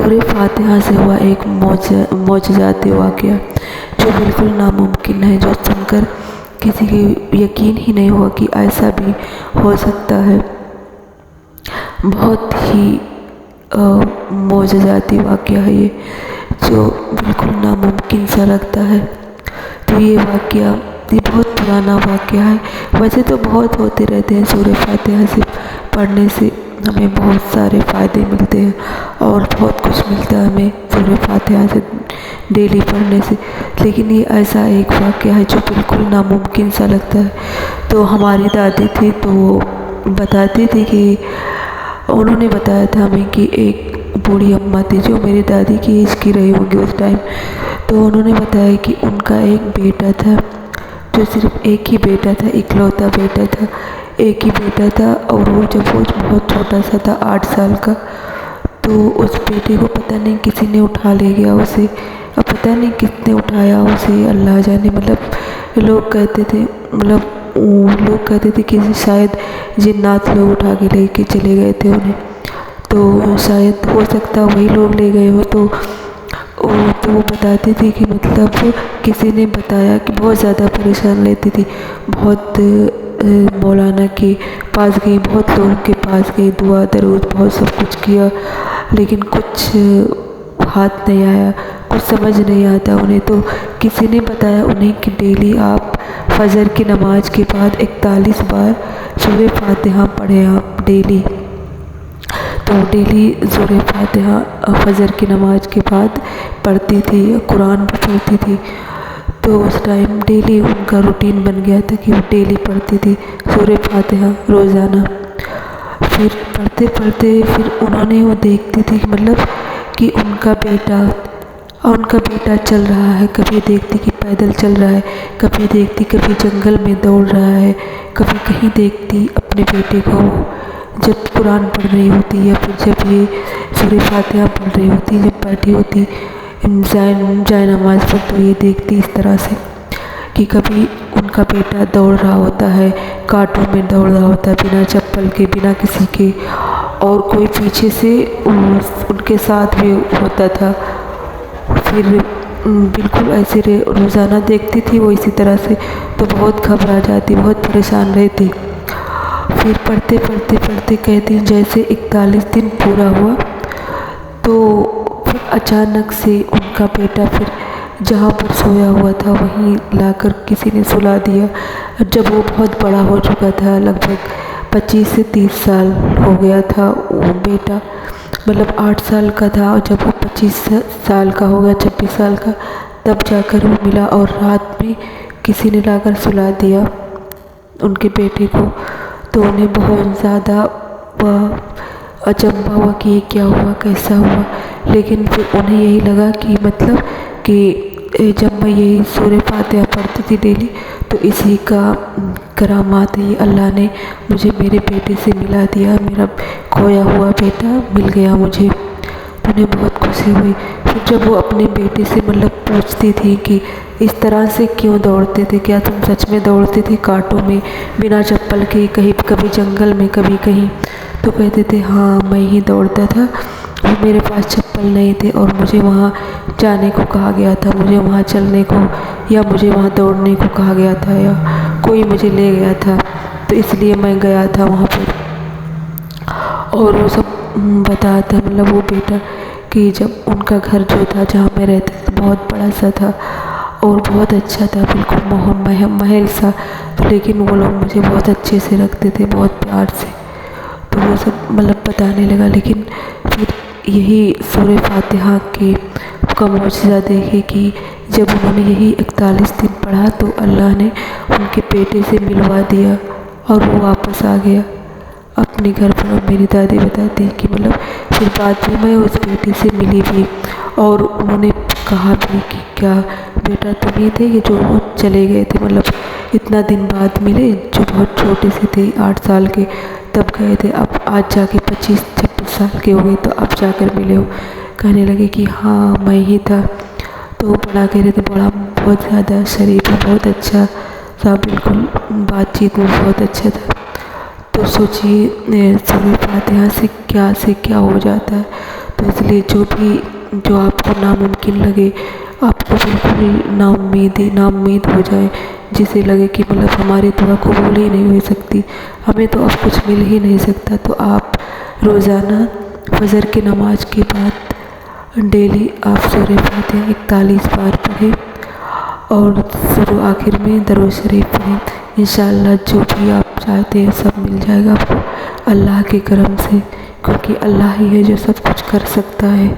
سورہ فاتحہ سے ہوا ایک معجزاتی واقعہ جو بالکل ناممکن ہے، جو سن کر کسی کی یقین ہی نہیں ہوا کہ ایسا بھی ہو سکتا ہے۔ بہت ہی معجزاتی واقعہ ہے یہ، جو بالکل ناممکن سا لگتا ہے۔ تو یہ واقعہ یہ بہت پرانا واقعہ ہے۔ ویسے تو بہت ہوتے رہتے ہیں، سورہ فاتحہ سے پڑھنے سے ہمیں بہت سارے فائدے ملتے ہیں اور بہت کچھ ملتا ہے ہمیں سورہ فاتحہ سے ڈیلی پڑھنے سے، لیکن یہ ایسا ایک واقعہ ہے جو بالکل ناممکن سا لگتا ہے۔ تو ہماری دادی تھی تو وہ بتاتی تھی کہ انہوں نے بتایا تھا ہمیں کہ ایک بوڑھی اماں تھی جو میری دادی کی ایج کی رہی ہوگی اس ٹائم، تو انہوں نے بتایا کہ ان کا ایک بیٹا تھا، جو صرف ایک ہی بیٹا تھا، اکلوتا بیٹا تھا، ایک ہی بیٹا تھا، اور وہ جب وہ بہت چھوٹا سا تھا 8 سال کا، تو اس بیٹے کو پتہ نہیں کسی نے اٹھا لے گیا اسے، اب پتہ نہیں کس نے اٹھایا اسے، اللہ جانے، لوگ کہتے تھے کہ شاید جنات لوگ اٹھا کے لے کے چلے گئے تھے انہیں، تو شاید ہو سکتا وہی لوگ لے گئے ہو۔ تو وہ بتاتی تھی کہ کسی نے بتایا کہ بہت زیادہ پریشان رہتی تھی، بہت مولانا کے پاس گئی، بہت لوگوں کے پاس گئی، دعا درود بہت سب کچھ کیا، لیکن کچھ ہاتھ نہیں آیا، کچھ سمجھ نہیں آتا انہیں۔ تو کسی نے بتایا انہیں کہ ڈیلی آپ فجر کی نماز کے بعد 41 بار سورہ فاتحہ پڑھیں آپ ڈیلی۔ تو ڈیلی سورہ فاتحہ فجر کی نماز کے بعد پڑھتی تھی، قرآن بھی پڑھتی تھی۔ تو اس ٹائم ڈیلی ان کا روٹین بن گیا تھا کہ وہ ڈیلی پڑھتی تھی سورہ فاتحہ روزانہ۔ پھر پڑھتے پھر انہوں نے وہ دیکھتی تھی کہ ان کا بیٹا چل رہا ہے، کبھی دیکھتی کہ پیدل چل رہا ہے، کبھی دیکھتی کبھی جنگل میں دوڑ رہا ہے، کبھی کہیں دیکھتی اپنے بیٹے کو جب قرآن پڑھ رہی ہوتی، یا پھر جب یہ سورہ فاتحہ پڑھ رہی ہوتی، جب بیٹھی ہوتی جائے نماز پر، تو یہ دیکھتی اس طرح سے کہ کبھی ان کا بیٹا دوڑ رہا ہوتا ہے، کانٹوں میں دوڑ رہا ہوتا ہے، بنا چپل کے، بنا کسی کے، اور کوئی پیچھے سے ان کے ساتھ بھی ہوتا تھا۔ پھر بالکل ایسے روزانہ دیکھتی تھی وہ اسی طرح سے، تو بہت گھبرا جاتی، بہت پریشان رہتی۔ پھر پڑھتے کہتی جیسے 41 دن پورا ہوا، تو پھر اچانک سے ان کا بیٹا پھر جہاں پر سویا ہوا تھا وہیں لا کر کسی نے سلا دیا۔ جب وہ بہت بڑا ہو چکا تھا، لگ بھگ 25 سے 30 سال ہو گیا تھا وہ بیٹا، 8 سال کا تھا، اور جب وہ 25 سال کا ہو گیا، 26 سال کا، تب جا کر وہ ملا، اور رات میں کسی نے لا کر سلا دیا ان کے بیٹے کو۔ تو انہیں بہت زیادہ اچنبھا ہوا کہ یہ کیا ہوا، کیسا ہوا، لیکن پھر انہیں یہی لگا کہ جب میں یہی سورہ فاتحہ پڑھتی تھی ڈیلی، تو اسی کا کرامات ہے، یہ اللہ نے مجھے میرے بیٹے سے ملا دیا، میرا کھویا ہوا بیٹا مل گیا مجھے۔ تو انہیں بہت خوشی ہوئی۔ پھر جب وہ اپنے بیٹے سے پوچھتی تھی کہ اس طرح سے کیوں دوڑتے تھے، کیا تم سچ میں دوڑتے تھے کانٹوں میں، بنا چپل کے، کبھی جنگل میں، کبھی کہیں، تو کہتے تھے ہاں میں ہی دوڑتا تھا، اور میرے پاس چپل نہیں تھے، اور مجھے وہاں جانے کو کہا گیا تھا، مجھے وہاں چلنے کو، یا مجھے وہاں دوڑنے کو کہا گیا تھا، یا کوئی مجھے لے گیا تھا، تو اس لیے میں گیا تھا وہاں پر۔ اور وہ سب بتایا تھا وہ بیٹا کہ جب ان کا گھر جو تھا جہاں میں رہتا تھا بہت بڑا سا تھا اور بہت اچھا تھا، بالکل محل سا، لیکن وہ لوگ مجھے بہت اچھے سے رکھتے تھے، بہت پیار سے۔ تو وہ سب بتانے لگا، لیکن پھر یہی سورہ فاتحہ کا معجزہ دیکھے کہ جب انہوں نے یہی 41 دن پڑھا تو اللہ نے ان کے بیٹے سے ملوا دیا، اور وہ واپس آ گیا اپنے گھر پر۔ اور میری دادی بتاتی ہے کہ پھر بعد میں اس بیٹے سے ملی بھی، اور انہوں نے کہا بھی کہ کیا بیٹا تم ہی تھے کہ جو چلے گئے تھے، اتنا دن بعد ملے، جو بہت چھوٹے سے تھے 8 سال کے تب گئے تھے، اب آج جا کے 25-26 سال کے ہو گئے تو اب جا کر ملے ہو۔ کہنے لگے کہ ہاں میں ہی تھا۔ تو بڑا کہہ رہے تھے، بڑا بہت زیادہ شریف ہے، بہت اچھا تھا، بالکل بات چیت میں بہت اچھا تھا۔ تو سوچیے سورہ فاتحہ سے کیا ہو جاتا ہے۔ تو اس لیے جو آپ کو ناممکن لگے، آپ کو بالکل نا امید ہو جائے، جسے لگے کہ مطلب ہماری دعا قبول ہی نہیں ہو سکتی، ہمیں تو اب کچھ مل ہی نہیں سکتا، تو آپ روزانہ فجر کی نماز کے بعد ڈیلی آپ سورہ فاتحہ 41 بار پڑھیں اور شروع آخر میں درود شریف پڑھیں۔ انشاءاللہ جو بھی آپ چاہتے ہیں سب مل جائے گا آپ کو اللہ کے کرم سے، کیونکہ اللہ ہی ہے جو سب کچھ کر سکتا ہے۔